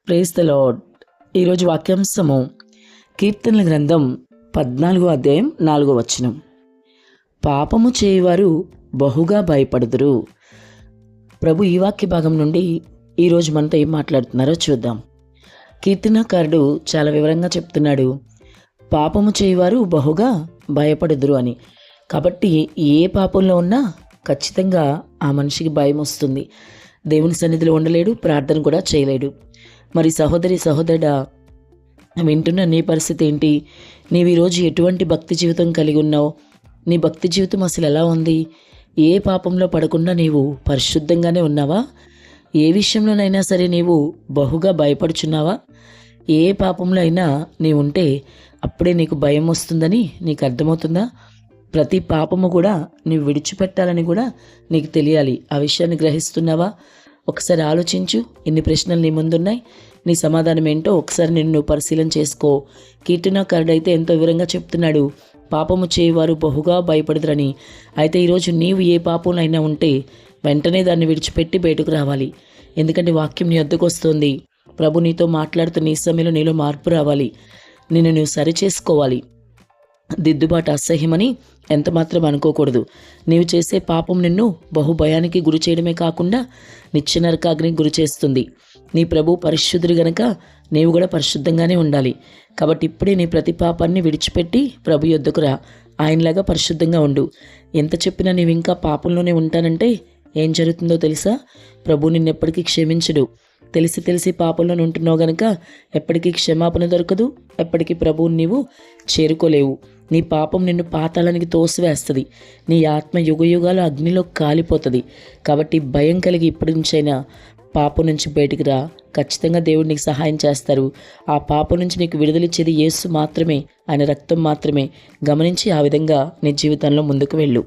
Praise the lord. ఈరోజు వాక్యాంశము కీర్తనల గ్రంథం 14వ అధ్యాయం 4వ వచనం. పాపము చేయువారు బహుగా భయపడుదురు. ప్రభు ఈ వాక్య భాగం నుండి ఈరోజు మనతో ఏం మాట్లాడుతున్నారో చూద్దాం. కీర్తనకారుడు చాలా వివరంగా చెప్తున్నాడు, పాపము చేయువారు బహుగా భయపడుదురు అని. కాబట్టి ఏ పాపంలో ఉన్నా ఖచ్చితంగా ఆ మనిషికి భయం వస్తుంది. దేవుని సన్నిధిలో ఉండలేడు, ప్రార్థన కూడా చేయలేడు. మరి సహోదరి సహోదరుడా, వింటున్న నీ పరిస్థితి ఏంటి? నీవు ఈరోజు ఎటువంటి భక్తి జీవితం కలిగి ఉన్నావు? నీ భక్తి జీవితం అసలు ఎలా ఉంది? ఏ పాపంలో పడకుండా నీవు పరిశుద్ధంగానే ఉన్నావా? ఏ విషయంలోనైనా సరే నీవు బహుగా భయపడుచున్నావా? ఏ పాపంలో అయినా నీవు ఉంటే అప్పుడే నీకు భయం వస్తుందని నీకు అర్థమవుతుందా? ప్రతి పాపము కూడా నీవు విడిచిపెట్టాలని కూడా నీకు తెలియాలి. ఆ విషయాన్ని గ్రహిస్తున్నావా? ఒకసారి ఆలోచించు. ఇన్ని ప్రశ్నలు నీ ముందున్నాయి. నీ సమాధానం ఏంటో ఒకసారి నిన్ను పరిశీలన చేసుకో. కీర్తనకారుడు అయితే ఎంతో వివరంగా చెప్తున్నాడు, పాపము చేయవారు బహుగా భయపడదురని. అయితే ఈరోజు నీవు ఏ పాపంలో అయినా ఉంటే వెంటనే దాన్ని విడిచిపెట్టి బయటకు రావాలి. ఎందుకంటే వాక్యం నీ వద్దకు వస్తుంది. ప్రభు నీతో మాట్లాడుతున్న ఈ సమయంలో నీలో మార్పు రావాలి. నిన్ను నువ్వు సరి చేసుకోవాలి. దిద్దుబాటు అసహ్యమని ఎంత మాత్రం అనుకోకూడదు. నీవు చేసే పాపం నిన్ను బహుభయానికి గురి చేయడమే కాకుండా నిత్య నరకాగ్నికి గురి చేస్తుంది. నీ ప్రభు పరిశుద్ధుడు గనక నీవు కూడా పరిశుద్ధంగానే ఉండాలి. కాబట్టి ఇప్పుడే నీ ప్రతి పాపాన్ని విడిచిపెట్టి ప్రభు యొద్దకు రా. ఆయనలాగా పరిశుద్ధంగా ఉండు. ఎంత చెప్పినా నీవు ఇంకా పాపంలోనే ఉంటానంటే ఏం జరుగుతుందో తెలుసా? ప్రభు నిన్నెప్పటికీ క్షమించడు. తెలిసి పాపంలో ఉంటున్నావు గనక ఎప్పటికీ క్షమాపణ దొరకదు. ఎప్పటికీ ప్రభువుని నీవు చేరుకోలేవు. నీ పాపం నిన్ను పాతాళానికి తోసివేస్తుంది. నీ ఆత్మ యుగయుగాలు అగ్నిలో కాలిపోతుంది. కాబట్టి భయం కలిగి ఇప్పటి నుంచైనా పాపం నుంచి బయటికి రా. ఖచ్చితంగా దేవుడు నీకు సహాయం చేస్తారు. ఆ పాపం నుంచి నీకు విడుదలిచ్చేది యేసు మాత్రమే, ఆయన రక్తం మాత్రమే. గమనించి ఆ విధంగా నీ జీవితంలో ముందుకు వెళ్ళు.